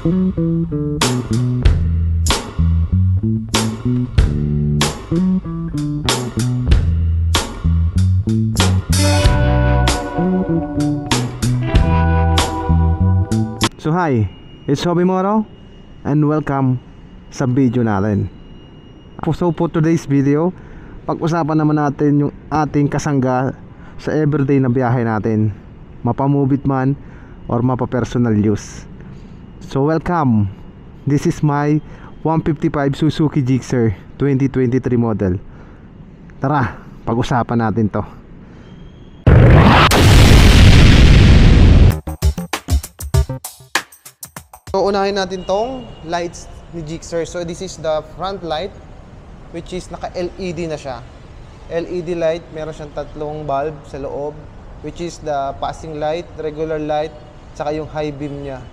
So hi, it's Hobby Moro and welcome sa video natin. So for today's video, pag-usapan naman natin yung ating kasangga sa everyday na biyahe natin, mapamubit man or mapa-personal use. So welcome. This is my 155 Suzuki Gixxer 2023 model. Tara, pag-usapan natin to. So unahin natin tong lights ni Gixxer. So this is the front light, which is naka-LED na siya. LED light, meron siyang tatlong bulb sa loob, which is the passing light, regular light, saka yung high beam niya.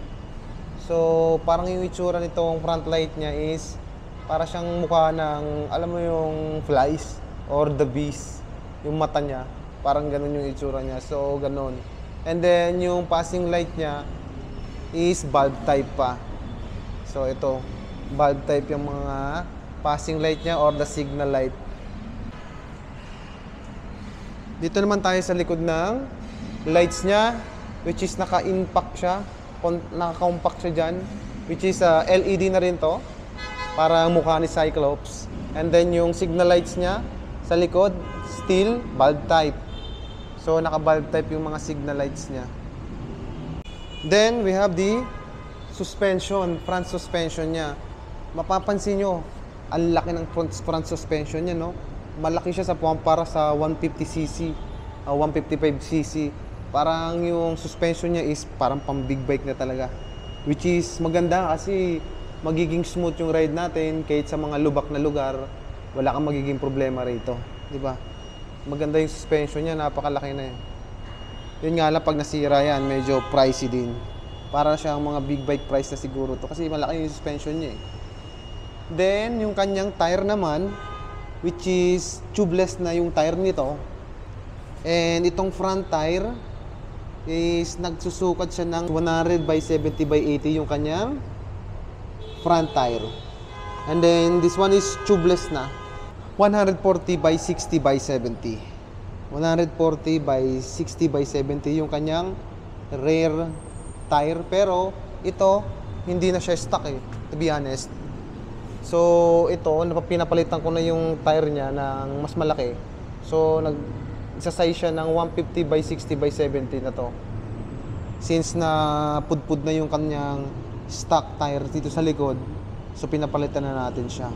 So parang yung itsura nitong front light niya is para siyang mukha ng, alam mo yung flies or the bees, yung mata niya. Parang ganun yung itsura niya. So ganun. And then yung passing light niya is bulb type pa. So ito, bulb type yung mga passing light niya or the signal light. Dito naman tayo sa likod ng lights niya, which is naka-impact siya, naka-compact siya dyan, which is LED na rin to, para mukha ni Cyclops. And then yung signal lights niya sa likod, still bulb type. So naka-bulb type yung mga signal lights niya. Then we have the suspension, front suspension niya. Mapapansin nyo, ang laki ng front suspension niya, no? Malaki siya sa para sa 150cc, 155cc. Parang yung suspension niya is parang pang big bike na talaga. Which is maganda kasi magiging smooth yung ride natin kahit sa mga lubak na lugar, wala kang magiging problema rito, di ba? Maganda yung suspension niya, napakalaki na yun. Yun nga lang, pag nasira yan, medyo pricey din. Para siyang mga big bike price na siguro to kasi malaki yung suspension niya eh. Then, yung kanyang tire naman, which is tubeless na yung tire nito. And itong front tire is nagsusukat siya ng 100 by 70 by 80 yung kanyang front tire. And then, this one is tubeless na. 140 by 60 by 70. 140 by 60 by 70 yung kanyang rear tire, pero ito hindi na siya stock eh, to be honest. So ito, pinapalitan ko na yung tire niya ng mas malaki. So nag-size siya ng 150 by 60 by 70 na to. Since na pudpud na yung kanyang stock tire dito sa likod, so pinapalitan na natin siya.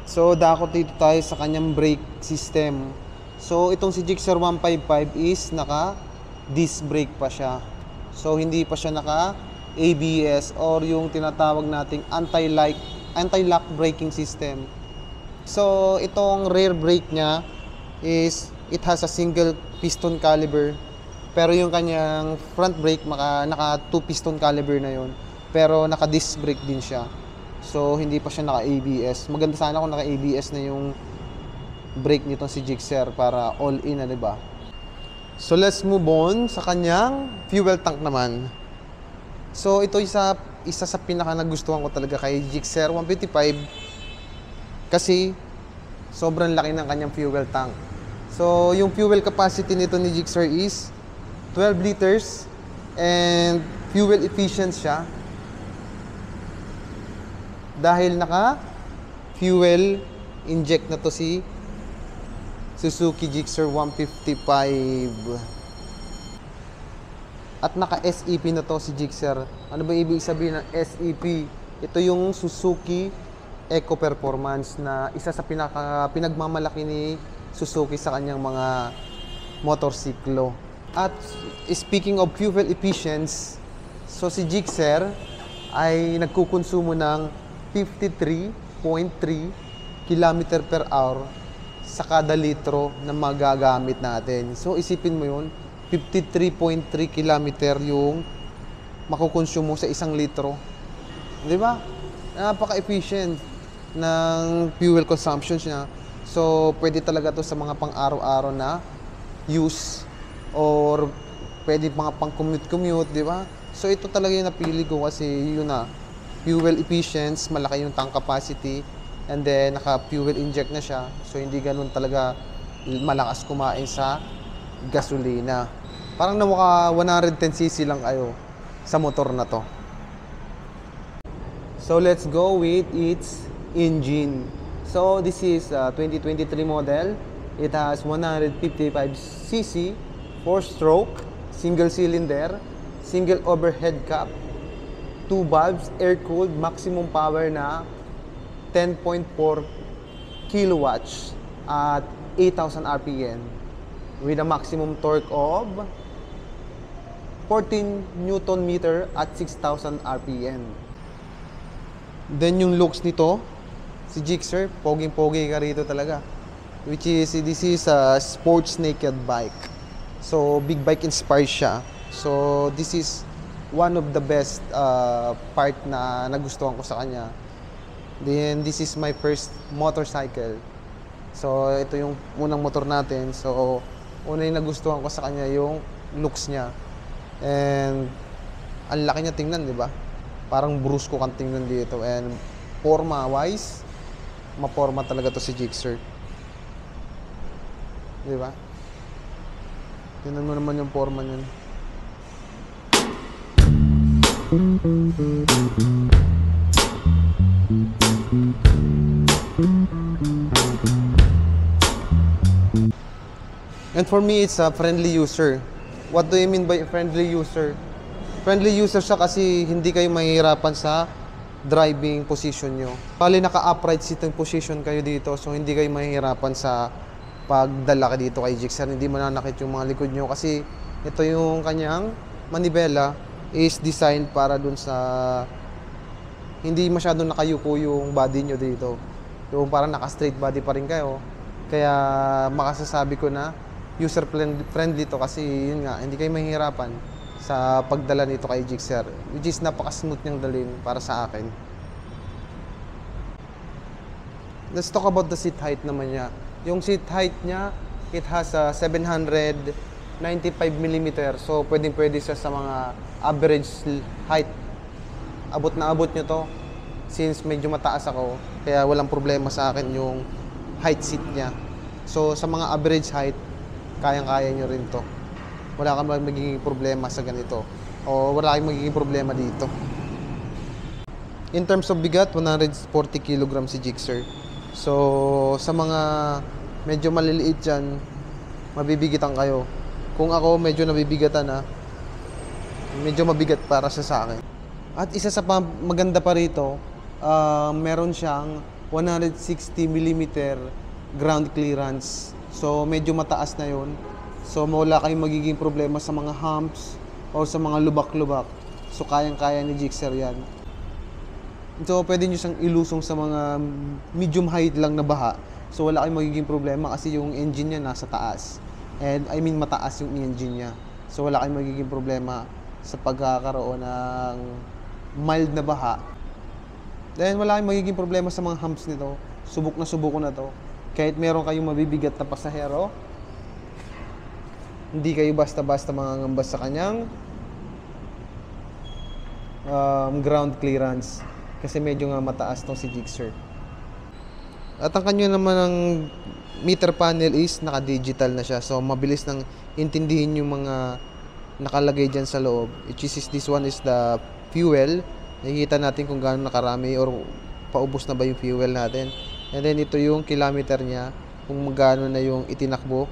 So dakot dito tayo sa kanyang brake system. So itong si Gixxer 155 is naka disc brake pa siya. So hindi pa siya naka ABS or yung tinatawag nating anti-lock braking system. So itong rear brake niya is it has a single piston caliber. Pero yung kanyang front brake naka 2 piston caliber na yon. Pero naka disc brake din siya. So hindi pa siya naka-ABS. Maganda sana kung naka-ABS na yung brake nito si Gixxer para all-in na, 'di ba? So let's move on sa kanyang fuel tank naman. So ito isa sa pinaka nagustuhan ko talaga kay Gixxer 155 kasi sobrang laki ng kanyang fuel tank. So yung fuel capacity nito ni Gixxer is 12 liters and fuel efficient siya. Dahil naka fuel inject na to si Suzuki Gixxer 155 at naka SEP na to si Gixxer. Ano ba ibig sabihin ng SEP? Ito yung Suzuki Eco Performance na isa sa pinagmamalaki ni Suzuki sa kanyang mga motorsiklo. At speaking of fuel efficiency, so si Gixxer ay nagkukonsumo ng 53.3 km per hour sa kada litro na magagamit natin. So isipin mo yun, 53.3 km yung makukonsumo sa 1 litro. Di ba? Napaka-efficient ng fuel consumption niya. So pwede talaga to sa mga pang-araw-araw na use or pwede pang commute, di ba? So ito talaga yung napili ko kasi yun na, fuel efficient, malaki yung tank capacity, and then naka-fuel inject na siya. So hindi ganun talaga malakas kumain sa gasolina. Parang namukha 110cc lang kayo sa motor na to. So let's go with its engine. So this is a 2023 model. It has 155cc, 4-stroke, single cylinder, single overhead cap, 2 valves, air-cooled, maximum power na 10.4 kilowatts at 8,000 RPM with a maximum torque of 14 Newton meter at 6,000 RPM. Then yung looks nito, si Gixxer, poging-pogi ka rito talaga. Which is, this is a sports naked bike. So, big bike inspired siya. So, this is one of the best part na nagustuhan ko sa kanya. Then, this is my first motorcycle. So, ito yung unang motor natin. So, una yung nagustuhan ko sa kanya yung looks niya. And, ang laki niya tingnan, di ba? Parang brusko kang tingnan dito. And, forma-wise, maporma talaga to si Gixxer. Di ba? Tingnan mo naman yung forma niyan. And for me, it's a friendly user. What do you mean by friendly user? Friendly user siya kasi hindi kayo mahihirapan sa driving position nyo. Bali naka-upright sitting position kayo dito, so hindi kayo mahihirapan sa pagdala ka dito kay Gixxer. Hindi mo nanakit yung mga likod nyo kasi ito yung kanyang manibela is designed para dun sa hindi masyadong nakayuko yung body nyo dito. Yung parang naka-straight body pa rin kayo. Kaya makasasabi ko na user friendly to kasi yun nga, hindi kayo mahihirapan sa pagdala nito kay Gixxer, which is napaka-smooth niyang dalhin para sa akin. Let's talk about the seat height naman niya. Yung seat height niya, it has a 795mm. So, pwede siya sa mga average height. Abot na abot nyo to. Since medyo mataas ako, kaya walang problema sa akin yung height seat niya. So, sa mga average height, kayang-kaya nyo rin to. Wala kang magiging problema sa ganito. O wala kang magiging problema dito. In terms of bigat, 140 kg si Gixxer. So, sa mga medyo maliliit dyan, mabibigitan kayo. Kung ako medyo nabibigatan na, medyo mabigat para sa akin. At isa sa maganda pa rito, meron siyang 160mm ground clearance. So, medyo mataas na yun. So, wala kayong magiging problema sa mga humps o sa mga lubak-lubak. So, kayang-kaya ni Gixxer yan. So, pwede nyo siyang ilusong sa mga medium height lang na baha. So, wala kayong magiging problema kasi yung engine niya nasa taas. And, I mean, mataas yung engine niya. So, wala kayong magiging problema sa pagkakaroon ng mild na baha. Then, wala kayong magiging problema sa mga humps nito. Subok ko na to. Kahit meron kayong mabibigat na pasahero, hindi kayo basta-basta mangangambas sa kanyang ground clearance. Kasi medyo nga mataas tong si Gixxer. At ang kanya naman ng meter panel is naka-digital na siya. So, mabilis nang intindihin yung mga nakalagay dyan sa loob. Which is this one is the fuel. Nakikita natin kung gaano nakarami or paubos na ba yung fuel natin. And then, ito yung kilometer niya. Kung magkano na yung itinakbo.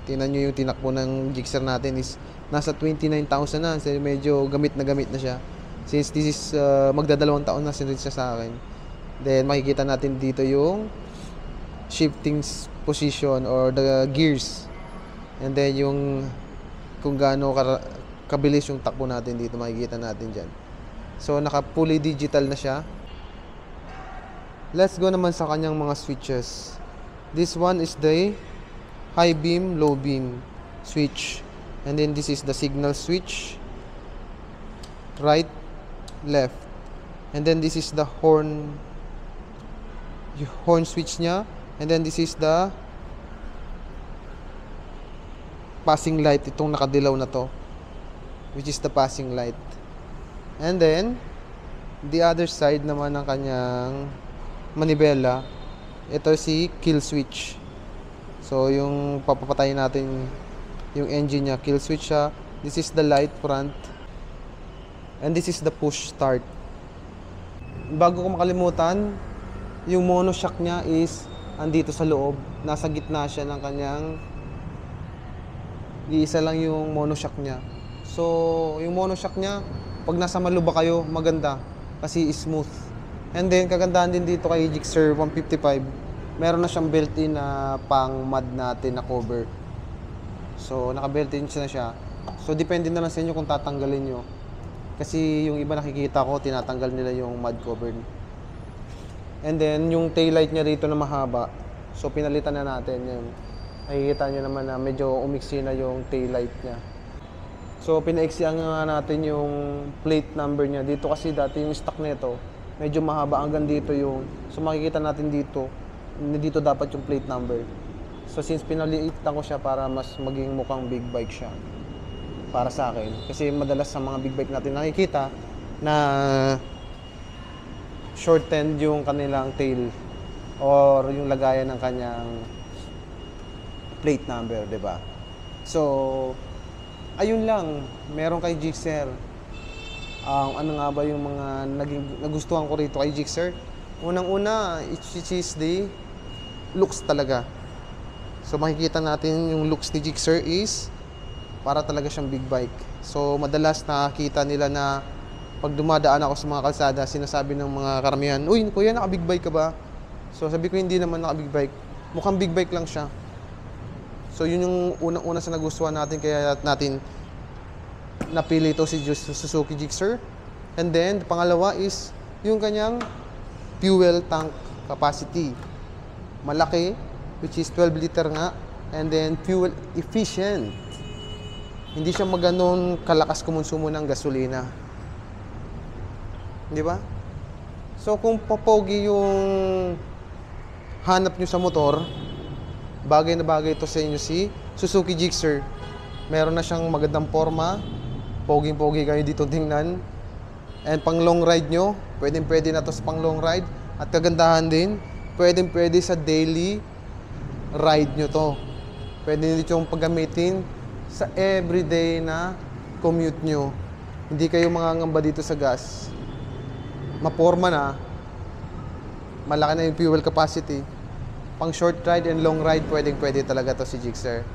Tingnan nyo yung tinakbo ng Gixxer natin is nasa 29,000 na. So, medyo gamit na siya. Since this is magdadalawang taon na sinunod siya sa akin. Then makikita natin dito yung shifting position or the gears. And then yung kung gaano kabilis yung takbo natin dito, makikita natin dyan. So naka fully digital na siya. Let's go naman sa kanyang mga switches. This one is the high beam, low beam switch. And then this is the signal switch. Right, left. And then this is the horn switch niya. And then this is the passing light, itong nakadilaw na to, which is the passing light. And then the other side naman ng kanyang manibela, ito si kill switch. So yung papapatayin natin yung engine niya, kill switch siya. This is the light front, and this is the push start. Bago ko makalimutan, yung monoshock niya is andito sa loob, nasa gitna siya ng kanyang, iisa lang yung monoshock niya. So yung monoshock niya, pag nasa maluba kayo, maganda kasi smooth. And then kagandahan din dito kay Gixxer 155, meron na siyang built-in na pang mud natin na cover. So naka built-in na siya. So depende na lang sa inyo kung tatanggalin nyo, kasi yung iba nakikita ko tinatanggal nila yung mud cover. And then yung tail light niya rito na mahaba, so pinalitan na natin yun. Nakikita nyo naman na medyo umiksi na yung tail light niya. So pinaiksihan nga natin yung plate number niya dito, kasi dati yung stock nito medyo mahaba hanggang dito yung, so makikita natin dito dapat yung plate number. So since pinalitan ko siya para mas maging mukhang big bike siya para sa akin, kasi madalas sa mga big bike natin nakikita na shortened yung kanilang tail or yung lagayan ng kanyang plate number, 'di ba? So ayun lang, meron kay Gixxer. Ano nga ba yung mga nagustuhan ko rito kay Gixxer? Unang-una, it is the looks talaga. So makikita natin yung looks ni Gixxer is para talaga siyang big bike. So madalas nakakita nila na pag dumadaan ako sa mga kalsada, sinasabi ng mga karamihan, "Uy, kuya, naka-big bike ka ba?" So sabi ko, hindi naman naka-big bike. Mukhang big bike lang siya. So yun yung unang-una sa nagustuhan natin, kaya natin napili ito si Suzuki Gixxer. And then pangalawa is yung kanyang fuel tank capacity. Malaki, which is 12 liter nga, and then fuel efficient. Hindi siya maganon kalakas kumonsumo ng gasolina. Di ba? So kung popogi yung hanap nyo sa motor, bagay na bagay ito sa inyo si Suzuki Gixxer. Meron na siyang magandang forma, poging-pogi kayo dito tingnan. And pang long ride nyo, pwedeng-pwede na to sa pang long ride. At kagandahan din, pwedeng-pwede sa daily ride nyo to. Pwede nyo itong paggamitin sa everyday na commute nyo. Hindi kayo mangangamba dito sa gas. Maporma na, malaki na yung fuel capacity. Pang short ride and long ride, pwedeng-pwede talaga to si Gixxer.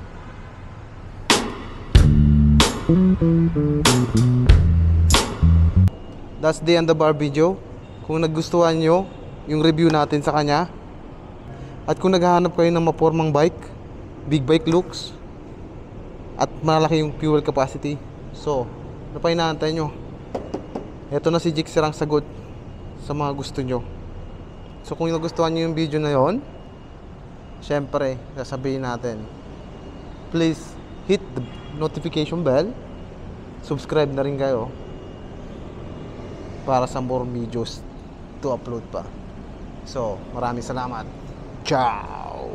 That's the end of our video. Kung nagustuhan nyo yung review natin sa kanya, at kung naghahanap kayo ng mapormang bike, big bike looks, at malaki yung fuel capacity, so ano pa inaantay nyo? Ito na si Gixxer ang sagot sa mga gusto nyo. So kung nagustuhan nyo yung video na yon, syempre sasabihin natin, please hit the notification bell, subscribe na rin kayo para sa more videos to upload pa. So maraming salamat. Ciao.